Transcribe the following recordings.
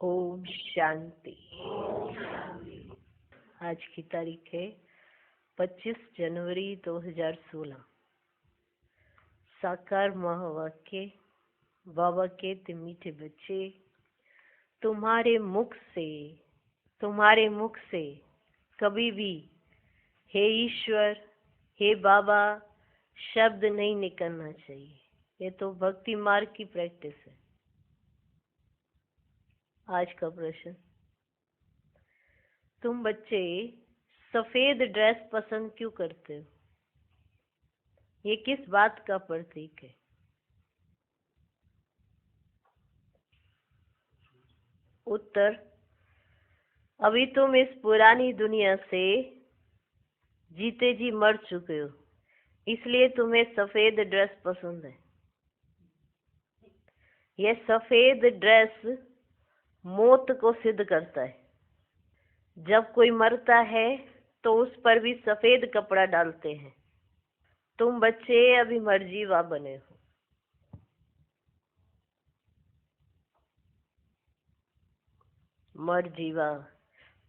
ओम शांति। आज की तारीख है 25 जनवरी 2016। साकार महावाक्य। बाबा के मीठे बच्चे, तुम्हारे मुख से कभी भी हे ईश्वर, हे बाबा शब्द नहीं निकलना चाहिए। ये तो भक्ति मार्ग की प्रैक्टिस है। आज का प्रश्न, तुम बच्चे सफेद ड्रेस पसंद क्यों करते हो? ये किस बात का प्रतीक है? उत्तर, अभी तुम इस पुरानी दुनिया से जीते जी मर चुके हो, इसलिए तुम्हें सफेद ड्रेस पसंद है। यह सफेद ड्रेस मौत को सिद्ध करता है। जब कोई मरता है तो उस पर भी सफेद कपड़ा डालते हैं। तुम बच्चे अभी मरजीवा बने हो। मरजीवा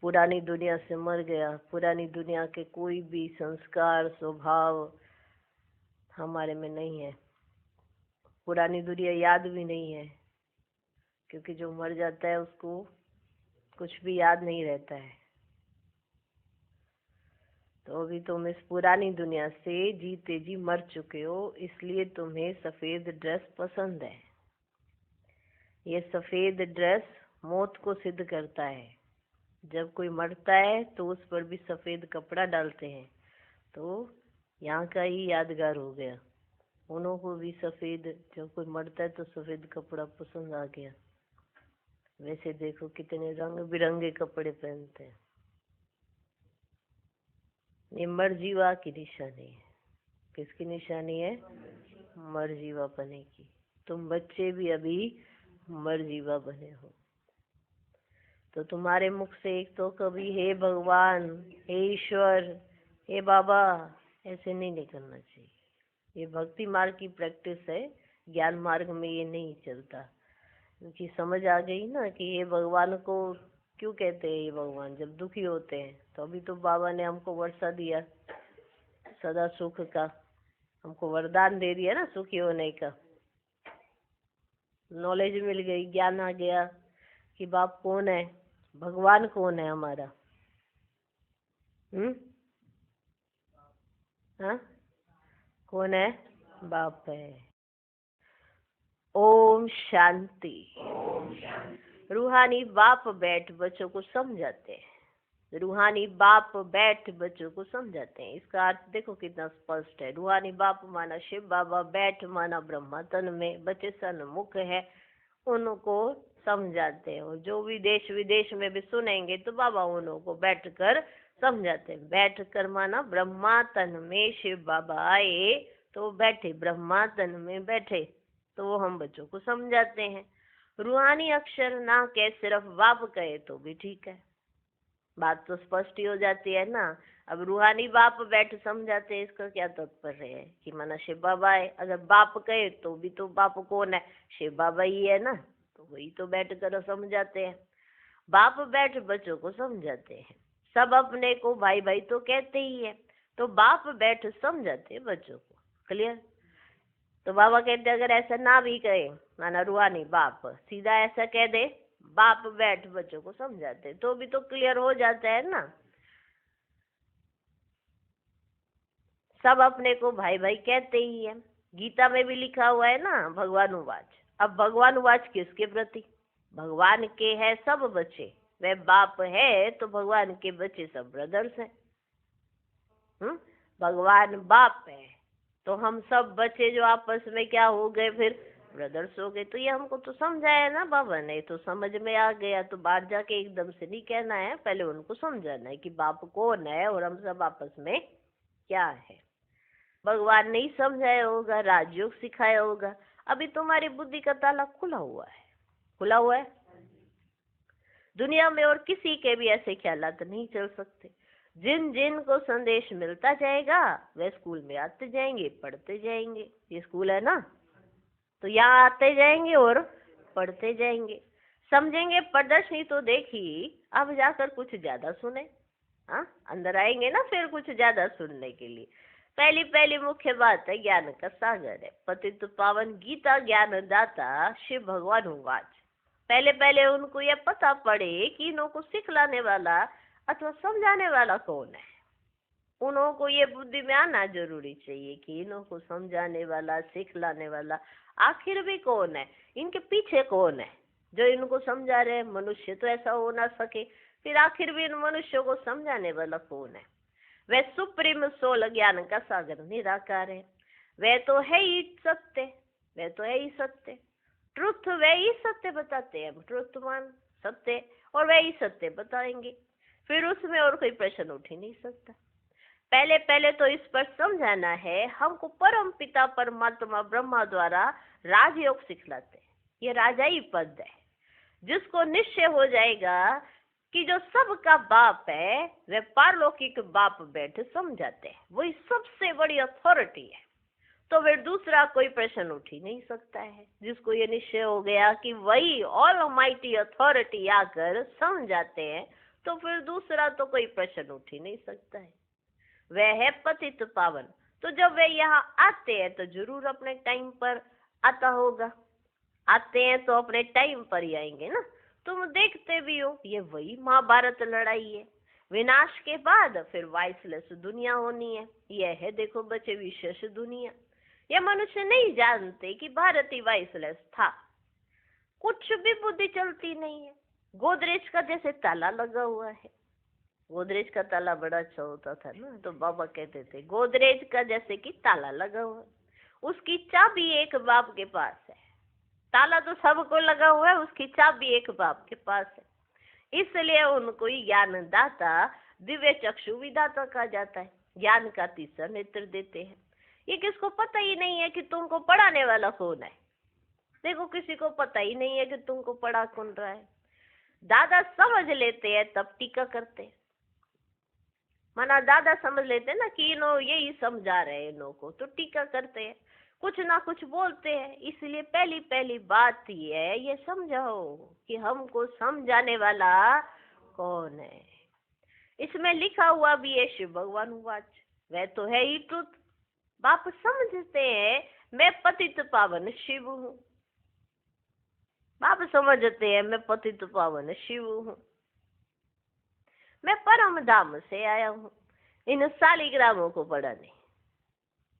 पुरानी दुनिया से मर गया। पुरानी दुनिया के कोई भी संस्कार स्वभाव हमारे में नहीं है। पुरानी दुनिया याद भी नहीं है, क्योंकि जो मर जाता है उसको कुछ भी याद नहीं रहता है। तो अभी तुम इस पुरानी दुनिया से जीते जी मर चुके हो, इसलिए तुम्हें सफेद ड्रेस पसंद है। ये सफेद ड्रेस मौत को सिद्ध करता है। जब कोई मरता है तो उस पर भी सफेद कपड़ा डालते हैं। तो यहाँ का ही यादगार हो गया। उन्हों को भी सफेद, जब कोई मरता है तो सफेद कपड़ा पसंद आ गया। वैसे देखो कितने रंग बिरंगे कपड़े पहनते हैं। ये मरजीवा की निशानी है। किसकी निशानी है? मरजीवा बने की। तुम बच्चे भी अभी मरजीवा बने हो। तो तुम्हारे मुख से एक तो कभी हे भगवान, हे ईश्वर, हे बाबा ऐसे नहीं निकलना चाहिए। ये भक्ति मार्ग की प्रैक्टिस है। ज्ञान मार्ग में ये नहीं चलता, क्योंकि समझ आ गई ना कि ये भगवान को क्यों कहते हैं। ये भगवान जब दुखी होते हैं तो अभी तो बाबा ने हमको वर्षा दिया सदा सुख का, हमको वरदान दे दिया ना सुखी होने का। नॉलेज मिल गई, ज्ञान आ गया कि बाप कौन है, भगवान कौन है हमारा। हाँ, कौन है? बाप है। ओम शांति। रूहानी बाप बैठ बच्चों को समझाते हैं। रूहानी बाप बैठ बच्चों को समझाते हैं। इसका अर्थ देखो कितना स्पष्ट है। रूहानी बाप माना शिव बाबा, बैठ माना ब्रह्मा, तन में बच्चे सन्मुख है, उनको समझाते हैं। और जो भी देश विदेश में भी सुनेंगे तो बाबा उनको बैठ कर समझाते हैं। बैठ कर माना ब्रह्मा तन में शिव बाबा आए तो बैठे, ब्रह्मा तन में बैठे, तो वो हम बच्चों को समझाते हैं। रूहानी अक्षर ना कह सिर्फ बाप कहे तो भी ठीक है। बात तो स्पष्ट ही हो जाती है ना। अब रूहानी बाप बैठ समझाते हैं, इसका क्या तात्पर्य है कि माना शिव बाबा है। अगर बाप कहे तो भी तो बाप कौन है? शिव बाबा ही है ना। तो वही तो बैठ कर समझाते हैं। बाप बैठ बच्चों को समझाते हैं। सब अपने को भाई भाई तो कहते ही है, तो बाप बैठ समझाते हैं बच्चों को। क्लियर? तो बाबा कहते अगर ऐसा ना भी कहे, माना रूहानी बाप सीधा ऐसा कह दे, बाप बैठ बच्चों को समझाते, तो भी तो क्लियर हो जाता है ना। सब अपने को भाई भाई कहते ही है। गीता में भी लिखा हुआ है ना भगवान उवाच। अब भगवान उवाच किसके प्रति? भगवान के है सब बच्चे। वह बाप है तो भगवान के बच्चे सब ब्रदर्स हैं। भगवान बाप है तो हम सब बच्चे जो आपस में क्या हो गए, फिर ब्रदर्स हो गए। तो ये हमको तो समझाया ना बाबा ने, तो समझ में आ गया। तो बाहर जाके एकदम से नहीं कहना है, पहले उनको समझाना है कि बाप कौन है और हम सब आपस में क्या है। भगवान ने ही समझाया होगा, राजयोग सिखाया होगा। अभी तुम्हारी बुद्धि का ताला खुला हुआ है, खुला हुआ है। दुनिया में और किसी के भी ऐसे ख्यालात नहीं चल सकते। जिन जिन को संदेश मिलता जाएगा वे स्कूल में आते जाएंगे, पढ़ते जाएंगे। ये स्कूल है ना, तो यहाँ आते जाएंगे और पढ़ते जाएंगे। समझेंगे प्रदर्शनी तो देखी, अब जाकर कुछ ज्यादा सुने। हाँ, अंदर आएंगे ना फिर कुछ ज्यादा सुनने के लिए। पहली पहली मुख्य बात है ज्ञान का सागर है, पतित पावन गीता ज्ञान दाता शिव भगवान वाच। पहले पहले उनको ये पता पड़े कि इन्हों को सिखलाने वाला अथवा समझाने वाला कौन है। उन्हों को ये बुद्धि में आना जरूरी चाहिए कि इन्हों को समझाने वाला सिखलाने वाला आखिर भी कौन है, इनके पीछे कौन है जो इनको समझा रहे हैं। मनुष्य तो ऐसा हो ना सके, फिर आखिर भी इन मनुष्यों को समझाने वाला कौन है। वह सुप्रीम सोल ज्ञान का सागर निराकार है, वह तो है ही सत्य, वह तो है ही सत्य। ट्रुथ वह ही सत्य बताते हैं, ट्रुथवान सत्य, और वह ही सत्य बताएंगे। फिर उसमें और कोई प्रश्न उठ ही नहीं सकता। पहले पहले तो इस पर समझाना है, हमको परम पिता परमात्मा ब्रह्मा द्वारा राजयोग सिखलाते हैं। ये राजाई पद है, जिसको निश्चय हो जाएगा कि जो सबका बाप है वह पारलौकिक बाप बैठे समझाते हैं, वही सबसे बड़ी अथॉरिटी है। तो फिर दूसरा कोई प्रश्न उठ ही नहीं सकता है। जिसको ये निश्चय हो गया कि वही ऑलमाइटी अथॉरिटी आकर समझाते हैं, तो फिर दूसरा तो कोई प्रश्न उठ ही नहीं सकता है। वह है पतित पावन। तो जब वे यहाँ आते हैं तो जरूर अपने टाइम पर आता होगा। आते हैं तो अपने टाइम पर ही आएंगे ना। तुम देखते भी हो, ये वही महाभारत लड़ाई है। विनाश के बाद फिर वाइसलेस दुनिया होनी है। यह है देखो बच्चे विशेष दुनिया। ये मनुष्य नहीं जानते कि भारत ही वाइसलेस था। कुछ भी बुद्धि चलती नहीं है। गोदरेज का जैसे ताला लगा हुआ है। गोदरेज का ताला बड़ा अच्छा होता था ना, तो बाबा कहते थे गोदरेज का जैसे कि ताला लगा हुआ है, उसकी चाबी एक बाप के पास है। ताला तो सबको लगा हुआ है, उसकी चाबी एक बाप के पास है। इसलिए उनको ही ज्ञान दाता दिव्य चक्षु विधाता कहा जाता है। ज्ञान का तीसरा नेत्र देते हैं। ये किसको पता ही नहीं है कि तुमको पढ़ाने वाला कौन है। देखो किसी को पता ही नहीं है कि तुमको पढ़ा कौन रहा है। दादा समझ लेते हैं तब टीका करते हैं। माना दादा समझ लेते हैं ना कि इन्हों यही समझा रहे हैं इन्हों को, तो टीका करते हैं, कुछ ना कुछ बोलते हैं। इसलिए पहली पहली बात ये है, ये समझाओ कि हमको समझाने वाला कौन है। इसमें लिखा हुआ भी है शिव भगवान वाच, वह तो है ही ट्रुथ। बाप समझते हैं मैं पतित पावन शिव हूँ। बाप समझते हैं मैं पतित पावन शिव हूँ। मैं परम धाम से आया हूँ इन सालिग्रामों को पढ़ाने।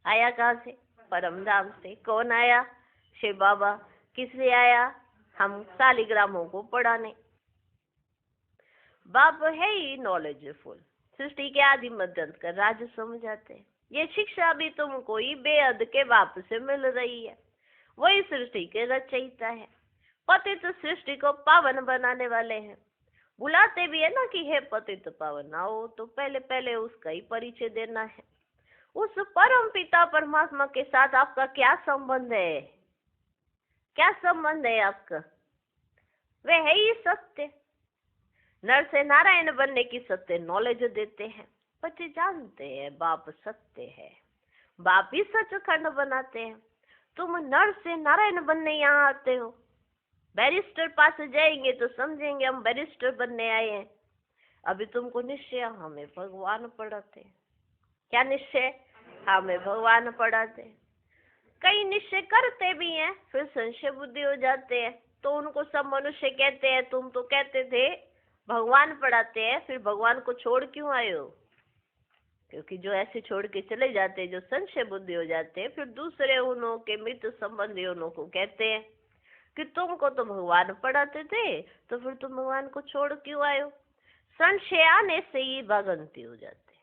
आया कहाँ से? परम धाम से। कौन आया? शिव बाबा। किससे आया? हम सालिग्रामों को पढ़ाने। बाप है ही नॉलेजफुल, सृष्टि के आदि मध्य अंत का राज समझाते हैं। ये शिक्षा भी तुमको ही बेअद के बाप से मिल रही है। वही सृष्टि के रचयिता है, पतित सृष्टि को पावन बनाने वाले हैं। बुलाते भी है ना कि हे पतित पावन आओ, तो पहले पहले उसका ही परिचय देना है। उस परम पिता परमात्मा के साथ आपका क्या संबंध है? क्या संबंध है आपका? वह है ही सत्य। नर से नारायण बनने की सत्य नॉलेज देते हैं। बच्चे जानते हैं बाप सत्य है, बाप ही सचखंड बनाते हैं। तुम नर से नारायण बनने यहाँ आते हो। बैरिस्टर पास जाएंगे तो समझेंगे हम बैरिस्टर बनने आए हैं। अभी तुमको निश्चय हमें भगवान पढ़ाते। क्या निश्चय? हमें भगवान पढ़ाते। कई निश्चय करते भी हैं, फिर संशय बुद्धि हो जाते हैं, तो उनको सब मनुष्य कहते हैं तुम तो कहते थे भगवान पढ़ाते हैं, फिर भगवान को छोड़ क्यों आए हो? क्योंकि जो ऐसे छोड़ के चले जाते हैं, जो संशय बुद्धि हो जाते हैं, फिर दूसरे उन्हों के मित्र संबंधी उन्हों को कहते हैं कि तुमको तो भगवान पढ़ाते थे, तो फिर तुम भगवान को छोड़ क्यों आए हो? संशय आने से ही भागंती हो जाते,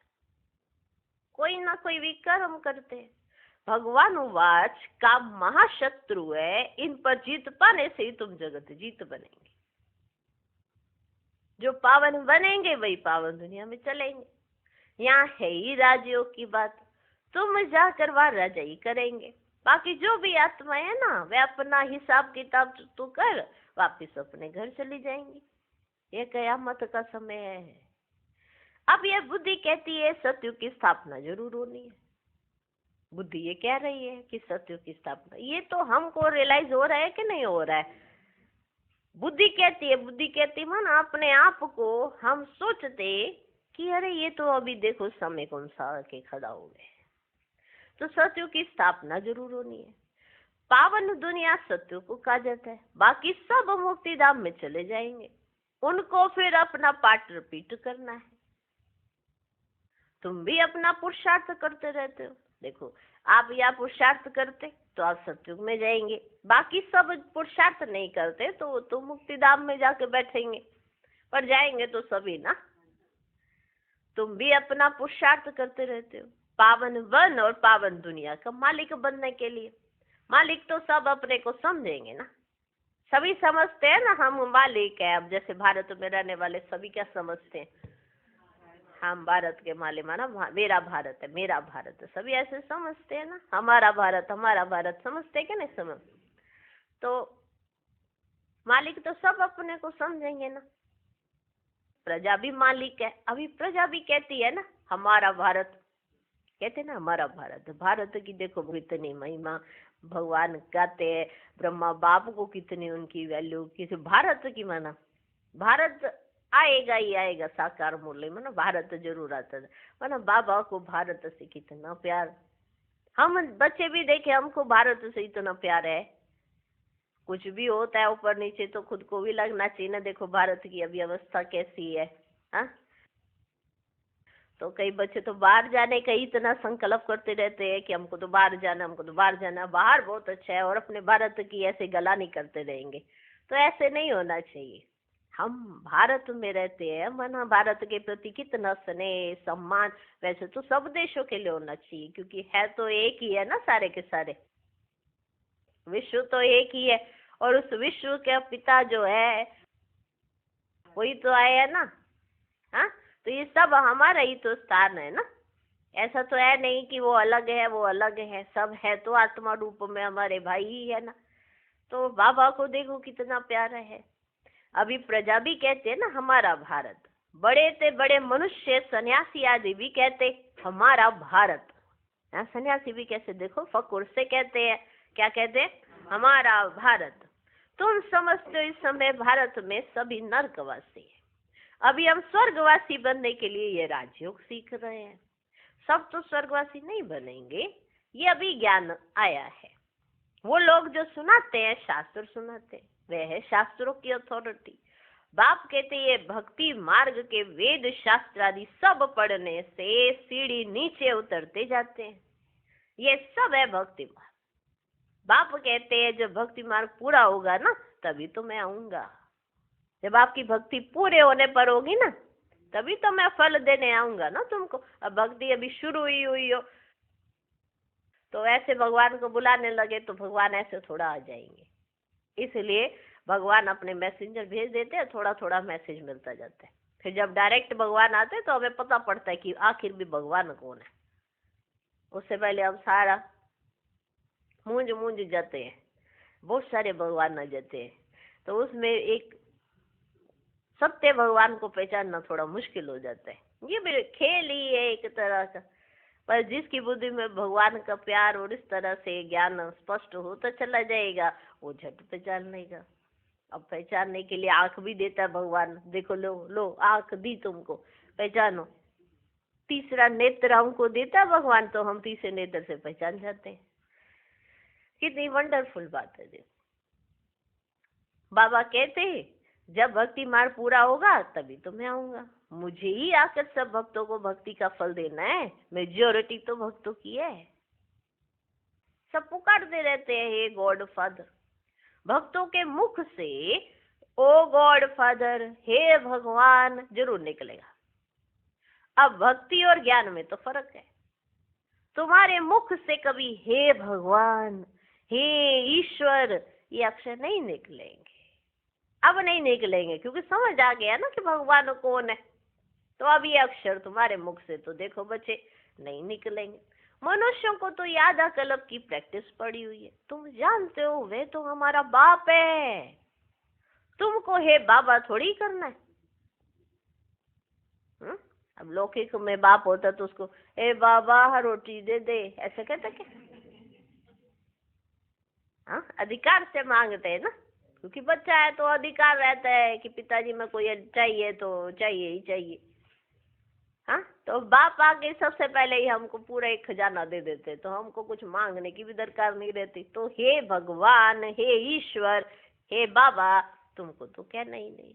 कोई ना कोई विकर्म करते। भगवान वाच का महाशत्रु है, इन पर जीत पाने से ही तुम जगत जीत बनेंगे। जो पावन बनेंगे वही पावन दुनिया में चलेंगे। यहाँ है ही राजयोग की बात। तुम जाकर वहां राजाई करेंगे। बाकी जो भी आत्मा है ना, वे अपना हिसाब किताब तो कर वापिस अपने घर चली जाएंगी। ये कयामत का समय है। अब यह बुद्धि कहती है सतयुग की स्थापना जरूर होनी है। बुद्धि ये कह रही है कि सतयुग की स्थापना, ये तो हमको रियलाइज हो रहा है कि नहीं हो रहा है? बुद्धि कहती माना अपने आप को हम सोचते कि अरे ये तो अभी देखो समय कौन सा आके खड़ा हो गए, तो सत्य की स्थापना जरूर होनी है। पावन दुनिया सत्य को कहा जाता है, बाकी सब मुक्ति धाम में चले जाएंगे, उनको फिर अपना पाठ रिपीट करना है। तुम भी अपना पुरुषार्थ करते रहते हो, देखो आप या पुरुषार्थ करते तो आप सत्युग में जाएंगे, बाकी सब पुरुषार्थ नहीं करते तो मुक्ति धाम में जाके बैठेंगे, पर जाएंगे तो सभी ना। तुम भी अपना पुरुषार्थ करते रहते हो पावन वन और पावन दुनिया का मालिक बनने के लिए। मालिक तो सब अपने को समझेंगे ना, सभी समझते हैं ना हम मालिक है। अब जैसे भारत में रहने वाले सभी क्या समझते हैं, हम भारत के मालिक, माना मेरा भारत है, मेरा भारत है, सभी ऐसे समझते हैं ना, हमारा भारत समझते क्या नहीं समझ। तो मालिक तो सब अपने को समझेंगे ना। प्रजा भी मालिक है, अभी प्रजा भी कहती है ना हमारा भारत, कहते ना हमारा भारत। भारत की देखो कितनी महिमा भगवान गाते हैं, ब्रह्मा बाप को कितनी उनकी वैल्यू, किसी भारत की माना भारत आएगा ही आएगा साकार मूल्य में ना, भारत जरूर आता है माना। बाबा को भारत से कितना प्यार, हम बच्चे भी देखे हमको भारत से इतना प्यार है। कुछ भी होता है ऊपर नीचे तो खुद को भी लगना चाहिए ना, देखो भारत की अभी अवस्था कैसी है। हाँ तो कई बच्चे तो बाहर जाने का इतना संकल्प करते रहते हैं कि हमको तो बाहर जाना, हमको तो बाहर जाना, बाहर बहुत अच्छा है, और अपने भारत की ऐसे गला नहीं करते रहेंगे। तो ऐसे नहीं होना चाहिए। हम भारत में रहते हैं, मन भारत के प्रति कितना स्नेह सम्मान, वैसे तो सब देशों के लिए होना चाहिए, क्योंकि है तो एक ही है ना, सारे के सारे विश्व तो एक ही है, और उस विश्व के पिता जो है वही तो आए है ना। हाँ तो ये सब हमारा ही तो स्थान है ना, ऐसा तो है नहीं कि वो अलग है वो अलग है, सब है तो आत्मा रूप में हमारे भाई ही है ना। तो बाबा को देखो कितना प्यारा है। अभी प्रजा भी कहते हैं ना हमारा भारत, बड़े से बड़े मनुष्य सन्यासी आदि भी कहते हमारा भारत। सन्यासी भी कैसे देखो फकुर से कहते हैं, क्या कहते हैं, हमारा भारत। तुम समझते हो इस समय भारत में सभी नरकवासी है, अभी हम स्वर्गवासी बनने के लिए ये राजयोग सीख रहे हैं। सब तो स्वर्गवासी नहीं बनेंगे, ये अभी ज्ञान आया है। वो लोग जो सुनाते हैं शास्त्र सुनाते हैं, वे है शास्त्रों की अथॉरिटी। बाप कहते ये भक्ति मार्ग के वेद शास्त्र आदि सब पढ़ने से सीढ़ी नीचे उतरते जाते हैं, ये सब है भक्ति मार्ग। बाप कहते हैं जब भक्ति मार्ग पूरा होगा ना तभी तो मैं आऊंगा, जब आपकी भक्ति पूरे होने पर होगी ना तभी तो मैं फल देने आऊंगा ना तुमको। अब भक्ति अभी शुरू ही हुई हो तो ऐसे भगवान को बुलाने लगे तो भगवान ऐसे थोड़ा आ जाएंगे। इसलिए भगवान अपने मैसेंजर भेज देते हैं, थोड़ा थोड़ा मैसेज मिलता जाता है। फिर जब डायरेक्ट भगवान आते हैं तो हमें पता पड़ता है कि आखिर भी भगवान कौन है। उससे पहले हम सारा मूंझ जाते हैं, बहुत सारे भगवान आ जाते हैं, तो उसमें एक सत्य भगवान को पहचानना थोड़ा मुश्किल हो जाता है। ये भी खेल ही है एक तरह का, पर जिसकी बुद्धि में भगवान का प्यार और इस तरह से ज्ञान स्पष्ट होता चला जाएगा वो झट पहचान लेगा। अब पहचानने के लिए आंख भी देता है भगवान, देखो लो लो आंख दी तुमको, पहचानो। तीसरा नेत्र हमको देता है भगवान, तो हम तीसरे नेत्र से पहचान जाते हैं। कितनी वंडरफुल बात है। देखो बाबा कहते हैं जब भक्ति मार्ग पूरा होगा तभी तो मैं आऊंगा, मुझे ही आकर सब भक्तों को भक्ति का फल देना है, मेजॉरिटी तो भक्तों की है। सब पुकारते रहते हैं हे गॉड फादर, भक्तों के मुख से ओ गॉड फादर हे भगवान जरूर निकलेगा। अब भक्ति और ज्ञान में तो फर्क है, तुम्हारे मुख से कभी हे भगवान हे ईश्वर ये अक्षर नहीं निकलेंगे, अब नहीं निकलेंगे, क्योंकि समझ आ गया ना कि भगवान कौन है। तो अब ये अक्षर तुम्हारे मुख से तो देखो बच्चे नहीं निकलेंगे। मनुष्यों को तो याद कल्प की प्रैक्टिस पड़ी हुई है, तुम जानते हो वे तो हमारा बाप है, तुमको हे बाबा थोड़ी करना है। अब लौकिक में बाप होता तो उसको हे बाबा रोटी दे दे ऐसे कहते क्या? हाँ अधिकार से मांगते हैं ना, क्योंकि बच्चा है तो अधिकार रहता है कि पिताजी में कोई चाहिए तो चाहिए ही चाहिए। हाँ, तो बाप आके सबसे पहले ही हमको पूरा एक खजाना दे देते, तो हमको कुछ मांगने की भी दरकार नहीं रहती। तो हे भगवान, हे ईश्वर, हे बाबा, तुमको तो कहना ही नहीं,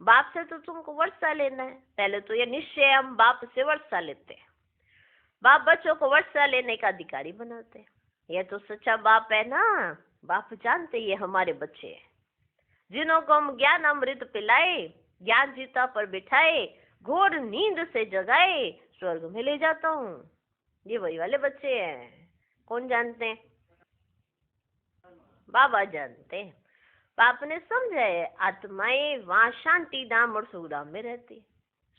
बाप से तो तुमको वर्षा लेना है। पहले तो ये निश्चय हम बाप से वर्षा लेते हैं, बाप बच्चों को वर्षा लेने का अधिकारी बनाते हैं। ये तो सच्चा बाप है ना। बाप जानते ये हमारे बच्चे हैं, जिन्हों को हम ज्ञान अमृत पिलाए, ज्ञान जीता पर बिठाए, घोर नींद से जगाए, स्वर्ग में ले जाता हूँ। ये वही वाले बच्चे हैं। कौन जानते हैं? बाबा जानते हैं। बाप ने समझा है आत्माएं वहां शांति धाम और सुख धाम में रहती है।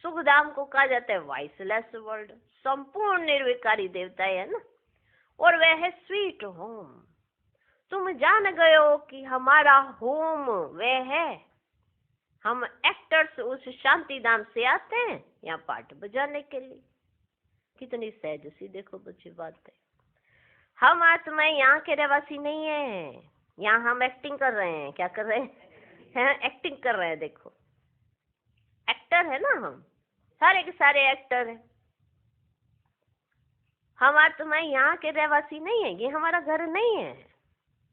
सुख धाम को कहा जाता है वाइसलेस वर्ल्ड, संपूर्ण निर्विकारी देवताएं है ना, और वह है स्वीट होम। तुम जान गए हो कि हमारा होम वह है। हम एक्टर्स उस शांति धाम से आते हैं यहाँ पाठ बजाने के लिए। कितनी सहज सी देखो बच्ची बात है। हम आत्माएं यहाँ के रहवासी नहीं है, यहाँ हम एक्टिंग कर रहे हैं। क्या कर रहे हैं? एक्टिंग कर रहे हैं। देखो एक्टर है ना, हम सारे के सारे एक्टर हैं। हम आत्माएं यहाँ के रहवासी नहीं है, ये हमारा घर नहीं है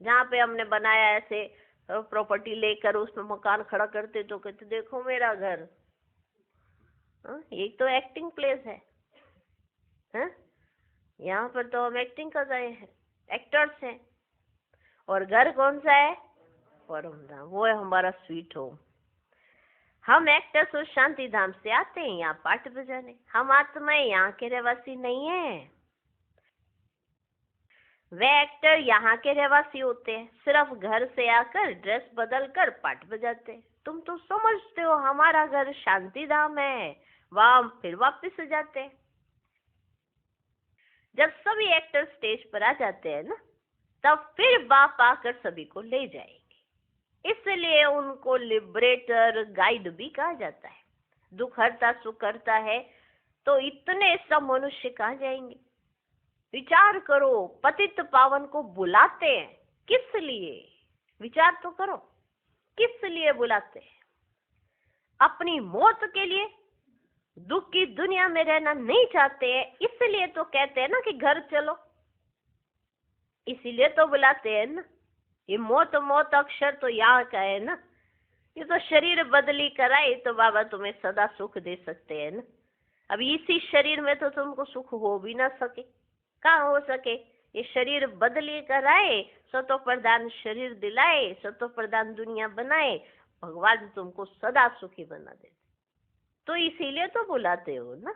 जहाँ पे हमने बनाया ऐसे प्रॉपर्टी लेकर उसमें मकान खड़ा करते तो कहते देखो मेरा घर। ये तो एक्टिंग प्लेस है। यहाँ पर तो हम एक्टिंग कर रहे हैं, एक्टर्स हैं। और घर कौन सा है? परम धाम, वो है हमारा स्वीट होम। हम एक्टर्स उस शांति धाम से आते हैं यहाँ पाठ बजाने। हम आत्माएं यहाँ के रहवासी नहीं है। वे एक्टर यहाँ के रहवासी होते हैं, सिर्फ घर से आकर ड्रेस बदल कर पाठ बजाते हैं। तुम तो समझते हो हमारा घर शांति धाम है, वहां फिर वापस जाते हैं। जब सभी एक्टर स्टेज पर आ जाते हैं ना, तब फिर बाप आकर सभी को ले जाएंगे। इसलिए उनको लिबरेटर, गाइड भी कहा जाता है। दुख हरता सुख हरता है, तो इतने सब मनुष्य कहाँ जाएंगे? विचार करो, पतित पावन को बुलाते हैं किस लिए? विचार तो करो, किस लिए बुलाते हैं? अपनी मौत के लिए? दुख की दुनिया में रहना नहीं चाहते हैं, इसलिए तो कहते हैं ना कि घर चलो। इसीलिए तो बुलाते हैं ना। ये मौत मौत अक्षर तो यहाँ का है ना। ये तो शरीर बदली कराए तो बाबा तुम्हें सदा सुख दे सकते हैं ना। अब इसी शरीर में तो तुमको सुख हो भी ना सके। कहाँ हो सके? ये शरीर बदली कराए, सतो प्रधान शरीर दिलाए, सतो प्रधान दुनिया बनाए, भगवान तुमको सदा सुखी बना दे। तो इसीलिए तो बुलाते हो ना।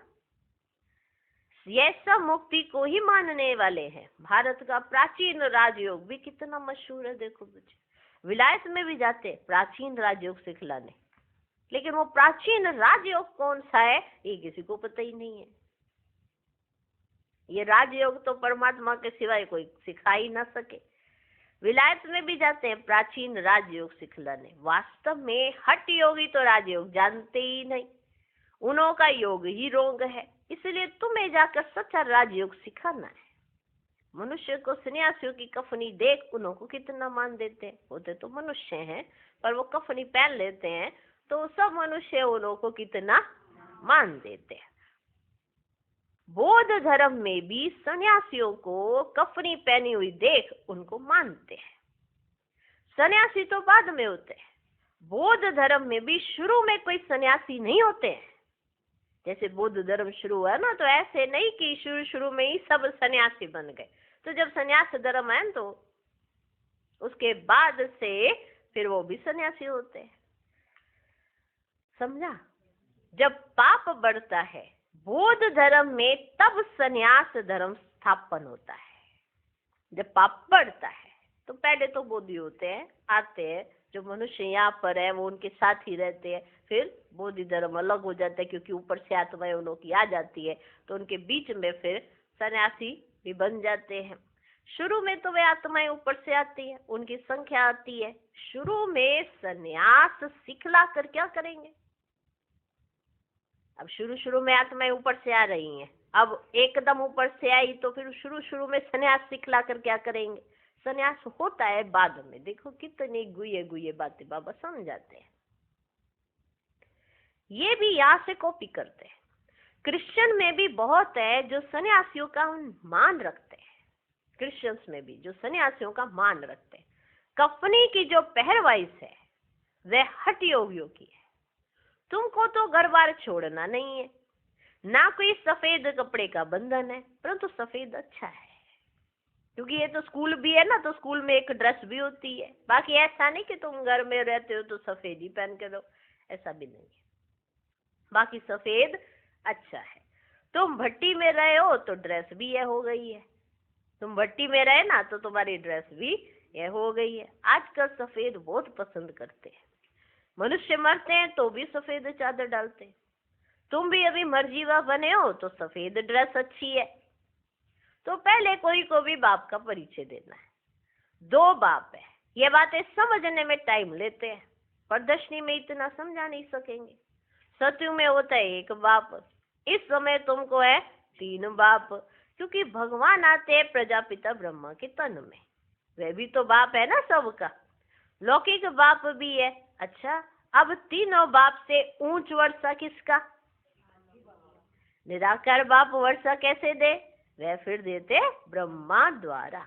ये सब मुक्ति को ही मानने वाले हैं। भारत का प्राचीन राजयोग भी कितना मशहूर है। देखो बच्चे, विलायत में भी जाते प्राचीन राजयोग सिखलाने, लेकिन वो प्राचीन राजयोग कौन सा है ये किसी को पता ही नहीं है। ये राजयोग तो परमात्मा के सिवाय कोई सिखा ही ना सके। विलायत में भी जाते हैं प्राचीन राजयोग सिखलाने। वास्तव में हठ योगी तो राजयोग जानते ही नहीं, उन्हों का योग ही रोग है। इसलिए तुम्हें जाकर सच्चा राजयोग सिखाना है। मनुष्य को सन्यासियों की कफनी देख उन्हों को कितना मान देते हैं। होते तो मनुष्य हैं, पर वो कफनी पहन लेते हैं तो सब मनुष्य उन्हों को कितना मान देते हैं। बौद्ध धर्म में भी सन्यासियों को कफनी पहनी हुई देख उनको मानते हैं। सन्यासी तो बाद में होते हैं। बौद्ध धर्म में भी शुरू में कोई सन्यासी नहीं होते हैं। जैसे बौद्ध धर्म शुरू हुआ ना, तो ऐसे नहीं कि शुरू में ही सब सन्यासी बन गए। तो जब सन्यास धर्म है तो उसके बाद से फिर वो भी सन्यासी होते हैं। समझा? जब पाप बढ़ता है बौद्ध धर्म में, तब सन्यास धर्म स्थापन होता है। जब पाप बढ़ता है तो पहले तो बोधि होते हैं, आते हैं, जो मनुष्य यहाँ पर है वो उनके साथ ही रहते हैं। फिर बोधि धर्म अलग हो जाता है, क्योंकि ऊपर से आत्माएं उन लोगों की आ जाती है, तो उनके बीच में फिर सन्यासी भी बन जाते हैं। शुरू में तो वे आत्माएं ऊपर से आती है, उनकी संख्या आती है। शुरू में सन्यास सिखला कर क्या करेंगे? अब शुरू में आत्माएं ऊपर से आ रही हैं, अब एकदम ऊपर से आई तो फिर शुरू में सन्यास सिखला कर क्या करेंगे? संन्यास होता है बाद में। देखो कितनी गुये गुये बातें बाबा समझाते हैं। ये भी यहाँ से कॉपी करते हैं। क्रिश्चियन में भी बहुत है जो सन्यासियों का मान रखते हैं, क्रिश्चियंस में भी जो सन्यासियों का मान रखते हैं। कफनी की जो पहरवाइश है वह हठ योगियों की है। तुमको तो घर बार छोड़ना नहीं है, ना कोई सफेद कपड़े का बंधन है, परंतु सफेद अच्छा है क्योंकि ये तो स्कूल भी है ना, तो स्कूल में एक ड्रेस भी होती है। बाकी ऐसा नहीं कि तुम घर में रहते हो तो सफेद ही पहन के रहो, ऐसा भी नहीं है। बाकी सफेद अच्छा है। तुम भट्टी में रहे हो तो ड्रेस भी यह हो गई है, तुम भट्टी में रहे ना तो तुम्हारी ड्रेस भी यह हो गई है। आजकल सफेद बहुत पसंद करते हैं। मनुष्य मरते हैं तो भी सफेद चादर डालते हैं। तुम भी अभी मरजीवा बने हो तो सफेद ड्रेस अच्छी है। तो पहले कोई को भी बाप का परिचय देना है। दो बाप है, ये बातें समझने में टाइम लेते हैं, प्रदर्शनी में इतना समझा नहीं सकेंगे। सत्युग में होता है एक बाप, इस समय तुमको है तीन बाप, क्योंकि भगवान आते हैं प्रजापिता ब्रह्मा के तन में। वह भी तो बाप है ना सबका, लौकिक बाप भी है। अच्छा, अब तीनों बाप से ऊंच वर्षा किसका? निराकार बाप वर्षा कैसे दे? वह फिर देते ब्रह्मा द्वारा।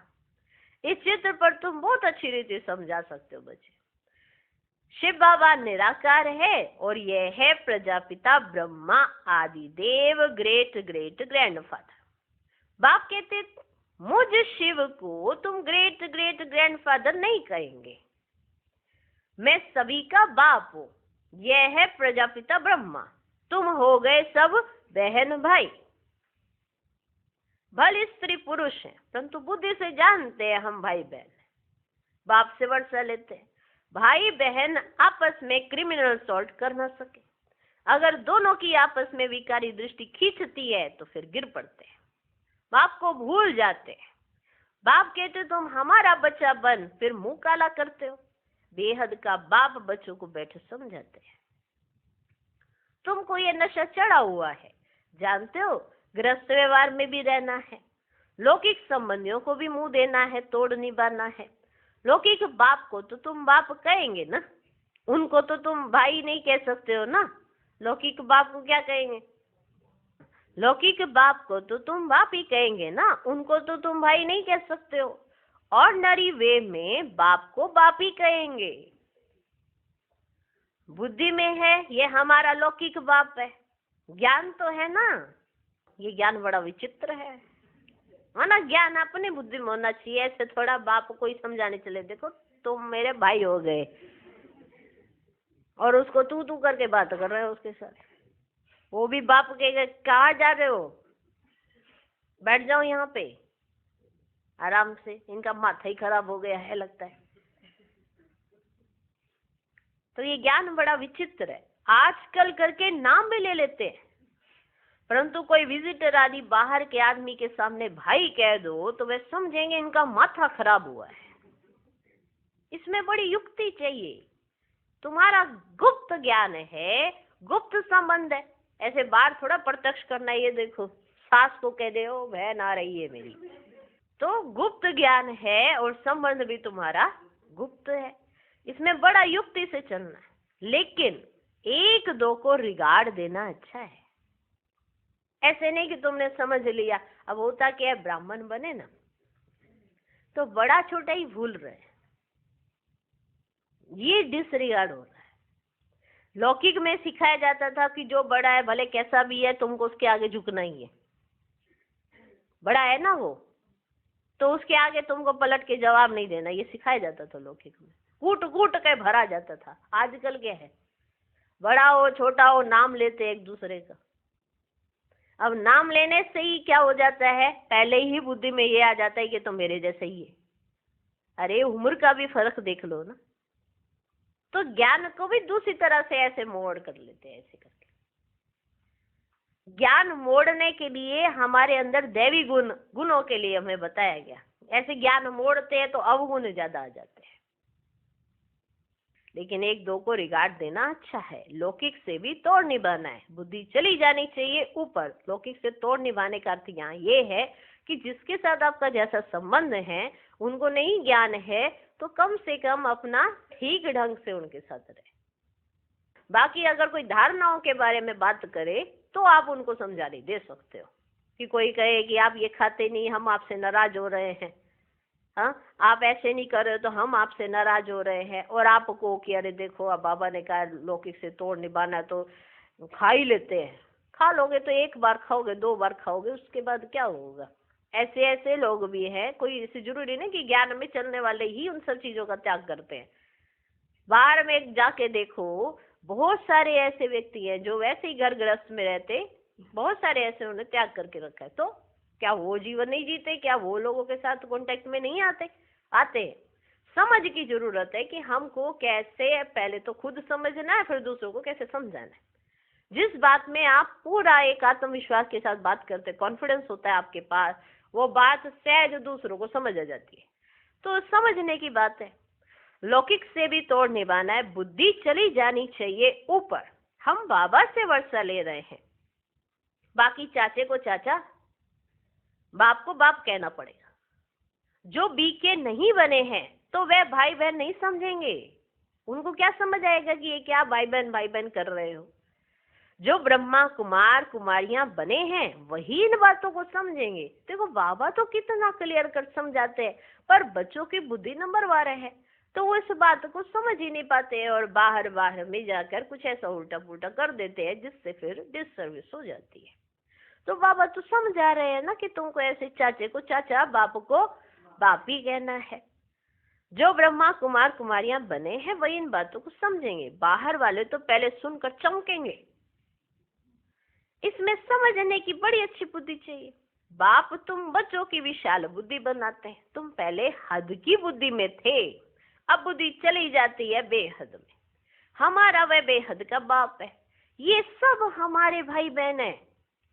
इस चित्र पर तुम बहुत अच्छी रीति समझा सकते हो बच्चे। शिव बाबा निराकार है और यह है प्रजापिता ब्रह्मा आदि देव ग्रेट ग्रेट ग्रैंडफादर। बाप कहते मुझ शिव को तुम ग्रेट ग्रेट ग्रैंडफादर नहीं कहेंगे, मैं सभी का बाप हूं। यह है प्रजापिता ब्रह्मा, तुम हो गए सब बहन भाई। भले स्त्री पुरुष हैं परंतु बुद्धि से जानते हैं हम भाई बहन। बाप से वर्षा लेते हैं। भाई बहन आपस में क्रिमिनल सॉल्ट कर न सके। अगर दोनों की आपस में विकारी दृष्टि खींचती है तो फिर गिर पड़ते हैं, बाप को भूल जाते हैं। बाप कहते तुम हमारा बच्चा बन, फिर मुंह काला करते हो। बेहद का बाप बच्चों को बैठे समझाते हैं। तुमको ये नशा चढ़ा हुआ है, जानते हो, गृहस्थ व्यवहार में भी रहना है, लौकिक संबंधियों को भी मुंह देना है, तोड़ निभाना है। लौकिक बाप को तो तुम बाप कहेंगे ना, उनको तो तुम भाई नहीं कह सकते हो ना। लौकिक बाप को क्या कहेंगे? लौकिक बाप को तो तुम बाप ही कहेंगे ना, उनको तो तुम भाई नहीं कह सकते हो। ऑर्डिनरी वे में बाप को बाप ही कहेंगे। बुद्धि में है ये हमारा लौकिक बाप है, ज्ञान तो है ना। ये ज्ञान बड़ा विचित्र है ना। ज्ञान अपनी बुद्धि में होना चाहिए। ऐसे थोड़ा बाप को ही समझाने चले, देखो तुम मेरे भाई हो गए, और उसको तू तू करके बात कर रहे हो उसके साथ। वो भी बाप के कहाँ जा रहे हो? बैठ जाओ यहाँ पे आराम से। इनका माथा ही खराब हो गया है लगता है। तो ये ज्ञान बड़ा विचित्र है। आजकल करके नाम भी ले लेते हैं, परंतु कोई विजिटर आदि बाहर के आदमी के सामने भाई कह दो तो वे समझेंगे इनका माथा खराब हुआ है। इसमें बड़ी युक्ति चाहिए। तुम्हारा गुप्त ज्ञान है, गुप्त संबंध है, ऐसे बाहर थोड़ा प्रत्यक्ष करना। ये देखो सास को कह दे ओ बहन आ रही है मेरी, तो गुप्त ज्ञान है और संबंध भी तुम्हारा गुप्त है। इसमें बड़ा युक्ति से चलना है, लेकिन एक दो को रिगार्ड देना अच्छा है। ऐसे नहीं कि तुमने समझ लिया। अब होता क्या है, ब्राह्मण बने ना तो बड़ा छोटा ही भूल रहे हैं, ये डिसरिगार्ड हो रहा है। लौकिक में सिखाया जाता था कि जो बड़ा है भले कैसा भी है तुमको उसके आगे झुकना ही है। बड़ा है ना वो, तो उसके आगे तुमको पलट के जवाब नहीं देना, ये सिखाया जाता था लौकिक में। कूट कूट के भरा जाता था। आजकल क्या है, बड़ा हो छोटा हो नाम लेते एक दूसरे का। अब नाम लेने से ही क्या हो जाता है, पहले ही बुद्धि में ये आ जाता है कि तो मेरे जैसे ही है। अरे उम्र का भी फर्क देख लो ना। तो ज्ञान को भी दूसरी तरह से ऐसे मोड़ कर लेते हैं। ऐसे करके ज्ञान मोड़ने के लिए हमारे अंदर दैवी गुणों के लिए हमें बताया गया। ऐसे ज्ञान मोड़ते हैं तो अवगुण ज्यादा आ जाते हैं। लेकिन एक दो को रिगार्ड देना अच्छा है। लौकिक से भी तोड़ निभाना है, बुद्धि चली जानी चाहिए ऊपर। लौकिक से तोड़ निभाने का अर्थ यहाँ ये है कि जिसके साथ आपका जैसा संबंध है उनको नहीं ज्ञान है तो कम से कम अपना ठीक ढंग से उनके साथ रहे। बाकी अगर कोई धारणाओं के बारे में बात करे तो आप उनको समझाने दे सकते हो कि कोई कहे कि आप ये खाते नहीं, हम आपसे नाराज हो रहे हैं, हाँ आप ऐसे नहीं कर रहे हो तो हम आपसे नाराज हो रहे हैं, और आपको कि अरे देखो अब बाबा ने कहा लौकिक से तोड़ निभाना तो खा ही लेते हैं। खा लोगे तो एक बार खाओगे, 2 बार खाओगे, उसके बाद क्या होगा। ऐसे ऐसे लोग भी हैं, कोई ऐसे जरूरी नहीं कि ज्ञान में चलने वाले ही उन सब चीजों का त्याग करते हैं। बाहर में जाके देखो, बहुत सारे ऐसे व्यक्ति हैं जो वैसे ही घर गृहस्थ में रहते, बहुत सारे ऐसे उन्होंने त्याग करके रखा है। तो क्या वो जीवन नहीं जीते, क्या वो लोगों के साथ कांटेक्ट में नहीं आते? आते हैं। समझ की जरूरत है कि हमको कैसे पहले तो खुद समझना है, फिर दूसरों को कैसे समझाना है। जिस बात में आप पूरा एक आत्मविश्वास के साथ बात करते, कॉन्फिडेंस होता है आपके पास, वो बात सहज दूसरों को समझ आ जाती है। तो समझने की बात है। लौकिक से भी तोड़ निभाना है, बुद्धि चली जानी चाहिए ऊपर। हम बाबा से वर्षा ले रहे हैं, बाकी चाचे को चाचा, बाप को बाप कहना पड़ेगा। जो बीके नहीं बने हैं तो वह भाई बहन नहीं समझेंगे। उनको क्या समझ आएगा कि ये क्या भाई बहन कर रहे हो। जो ब्रह्मा कुमार कुमारियां बने हैं वही इन बातों को समझेंगे। देखो बाबा तो कितना क्लियर कर समझाते हैं, पर बच्चों की बुद्धि नंबर 12 है, तो वो इस बात को समझ ही नहीं पाते हैं और बाहर बाहर में जाकर कुछ ऐसा उल्टा पुल्टा कर देते हैं जिससे फिर डिससर्विस हो जाती है। तो बाबा तो समझा रहे हैं ना कि तुमको ऐसे चाचे को चाचा, बाप को बाप ही कहना है। जो ब्रह्मा कुमार कुमारियां बने हैं वही इन बातों को समझेंगे। बाहर वाले तो पहले सुनकर चमकेंगे। इसमें समझने की बड़ी अच्छी बुद्धि चाहिए। बाप तुम बच्चों की विशाल बुद्धि बनाते हैं। तुम पहले हद की बुद्धि में थे, अब बुद्धि चली जाती है बेहद में। हमारा वह बेहद का बाप है। ये सब हमारे भाई बहन है।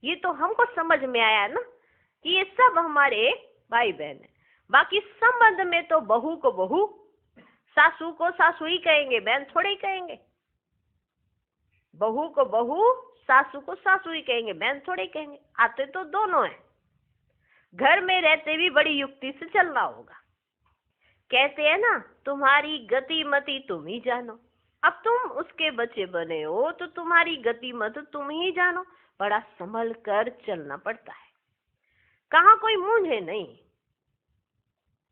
ये तो हमको समझ में आया ना कि ये सब हमारे भाई बहन है। बाकी संबंध में तो बहू को बहू, सासू को सासू ही कहेंगे, बहन थोड़े ही कहेंगे। बहू को बहू, सासू को सासू ही कहेंगे, बहन थोड़े ही कहेंगे। आते तो दोनों हैं। घर में रहते भी बड़ी युक्ति से चलना होगा। कहते हैं ना, तुम्हारी गति मति तुम ही जानो। अब तुम उसके बच्चे बने हो तो तुम्हारी गति मत तुम ही जानो। बड़ा संभल कर चलना पड़ता है। कहाँ कोई मूंझे नहीं,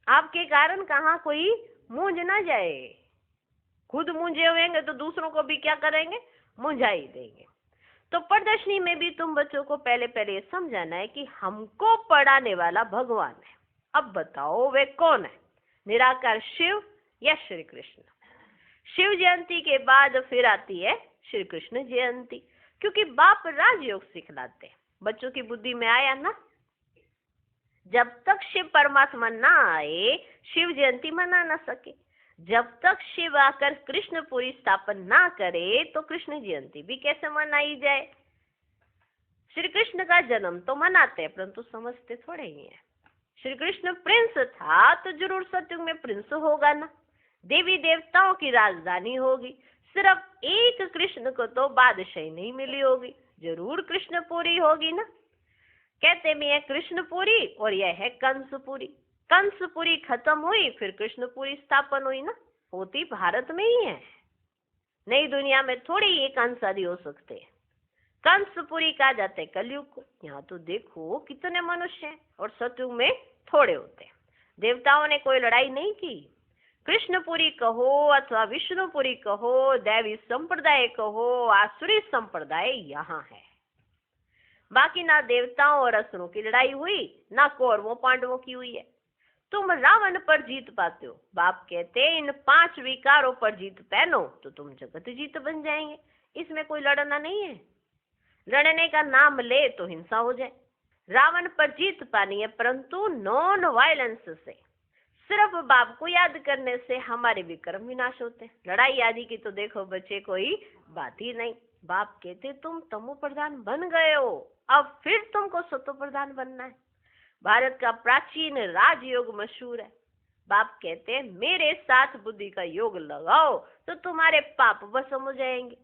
आपके कारण कहाँ कोई मूंझ ना जाए। खुद मूंझे हुएंगे तो दूसरों को भी क्या करेंगे, मूंझा ही देंगे। तो प्रदर्शनी में भी तुम बच्चों को पहले पहले ये समझाना है कि हमको पढ़ाने वाला भगवान है। अब बताओ वे कौन है, निराकार शिव या श्री कृष्ण। शिव जयंती के बाद फिर आती है श्री कृष्ण जयंती, क्योंकि बाप राजयोग सिखलाते हैं। बच्चों की बुद्धि में आया ना, जब तक शिव परमात्मा ना आए शिव जयंती मना ना सके। जब तक शिव आकर कृष्णपुरी स्थापन ना करे तो कृष्ण जयंती भी कैसे मनाई जाए। श्री कृष्ण का जन्म तो मनाते हैं परंतु समझते थोड़े ही हैं। श्री कृष्ण प्रिंस था तो जरूर सत्युग में प्रिंस होगा ना, देवी देवताओं की राजधानी होगी। सिर्फ एक कृष्ण को तो बादशाही नहीं मिली होगी, जरूर कृष्णपुरी होगी ना। कहते भी है कृष्णपुरी और यह है कंसपुरी। कंसपुरी खत्म हुई फिर कृष्णपुरी स्थापन हुई ना, होती भारत में ही है। नई दुनिया में थोड़ी ये कंस आदि हो सकते हैं। कंसपुरी कहा जाता है कलयुग को। यहाँ तो देखो कितने मनुष्य हैं और सतयुग में थोड़े होते हैं। देवताओं ने कोई लड़ाई नहीं की। कृष्णपुरी कहो अथवा विष्णुपुरी कहो, दैवी संप्रदाय कहो, आसुरी संप्रदाय यहाँ है। बाकी ना देवताओं और असुरों की लड़ाई हुई, ना कौरवों पांडवों की हुई है। तुम रावण पर जीत पाते हो। बाप कहते इन 5 विकारों पर जीत पहनो तो तुम जगत जीत बन जाएंगे। इसमें कोई लड़ना नहीं है। लड़ने का नाम ले तो हिंसा हो जाए। रावण पर जीत पानी है परंतु नॉन वायलेंस से। सिर्फ बाप को याद करने से हमारे विक्रम विनाश होते हैं। लड़ाई आदि की तो देखो बच्चे कोई बात ही नहीं। बाप कहते तुम तमो प्रधान बन गए हो, अब फिर तुमको सतो प्रधान बनना है। भारत का प्राचीन राजयोग मशहूर है। बाप कहते हैं मेरे साथ बुद्धि का योग लगाओ तो तुम्हारे पाप भस्म हो जाएंगे।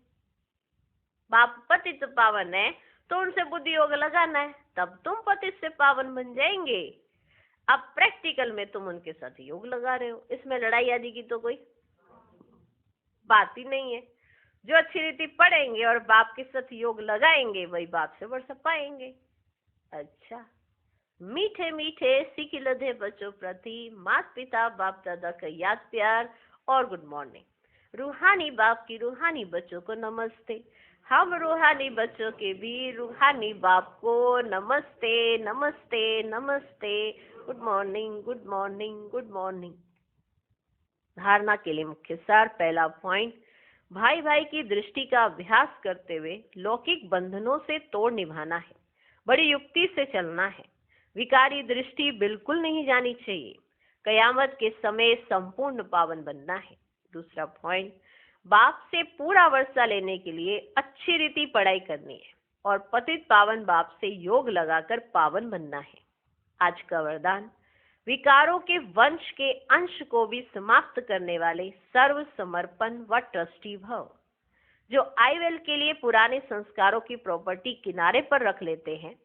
बाप पतित पावन है तो उनसे बुद्धि योग लगाना है, तब तुम पतित से पावन बन जाएंगे। अब प्रैक्टिकल में तुम उनके साथ योग लगा रहे हो, इसमें लड़ाई आदि की तो कोई बात ही नहीं है। जो अच्छी रीति पढ़ेंगे और बाप के साथ योग लगाएंगे वही बाप से बढ़ पाएंगे। अच्छा, मीठे मीठे सीख लधे बच्चों प्रति माता पिता बाप दादा का याद प्यार और गुड मॉर्निंग। रूहानी बाप की रूहानी बच्चों को नमस्ते। हम रूहानी बच्चों के भी रूहानी बाप को नमस्ते नमस्ते नमस्ते। Good morning good morning good morning. धारणा के लिए मुख्य सार। पहला पॉइंट, भाई भाई की दृष्टि का अभ्यास करते हुए लौकिक बंधनों से तोड़ निभाना है, बड़ी युक्ति से चलना है। विकारी दृष्टि बिल्कुल नहीं जानी चाहिए। कयामत के समय संपूर्ण पावन बनना है। दूसरा पॉइंट, बाप से पूरा वर्षा लेने के लिए अच्छी रीति पढ़ाई करनी है और पतित पावन बाप से योग लगाकर पावन बनना है। आज का वरदान, विकारों के वंश के अंश को भी समाप्त करने वाले सर्व समर्पण व ट्रस्टी भव। जो आईवेल के लिए पुराने संस्कारों की प्रॉपर्टी किनारे पर रख लेते हैं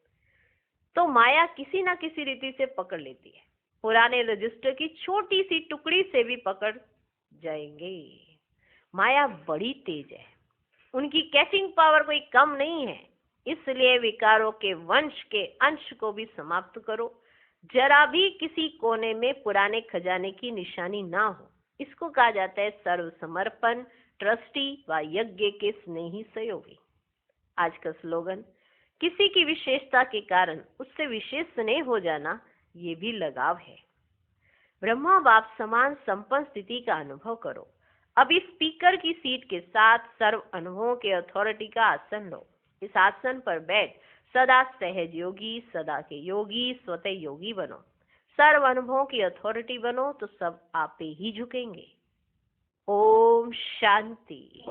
तो माया किसी न किसी रीति से पकड़ लेती है। पुराने रजिस्टर की छोटी सी टुकड़ी से भी पकड़ जाएंगे। माया बड़ी तेज है, उनकी कैचिंग पावर कोई कम नहीं है। इसलिए विकारों के वंश के अंश को भी समाप्त करो। जरा भी किसी कोने में पुराने खजाने की निशानी ना हो। इसको कहा जाता है सर्व समर्पण, ट्रस्टी व यज्ञ के स्नेही सहयोगी। आज का स्लोगन, किसी की विशेषता के कारण उससे विशेष स्नेह हो जाना ये भी लगाव है। ब्रह्मा बाप समान संपन्न स्थिति का अनुभव करो। अभी स्पीकर की सीट के साथ सर्व अनुभवों के अथॉरिटी का आसन लो। इस आसन पर बैठ सदा सहज योगी, सदा के योगी, स्वतः योगी बनो। सर्व अनुभवों की अथॉरिटी बनो तो सब आपे ही झुकेंगे। ओम शांति।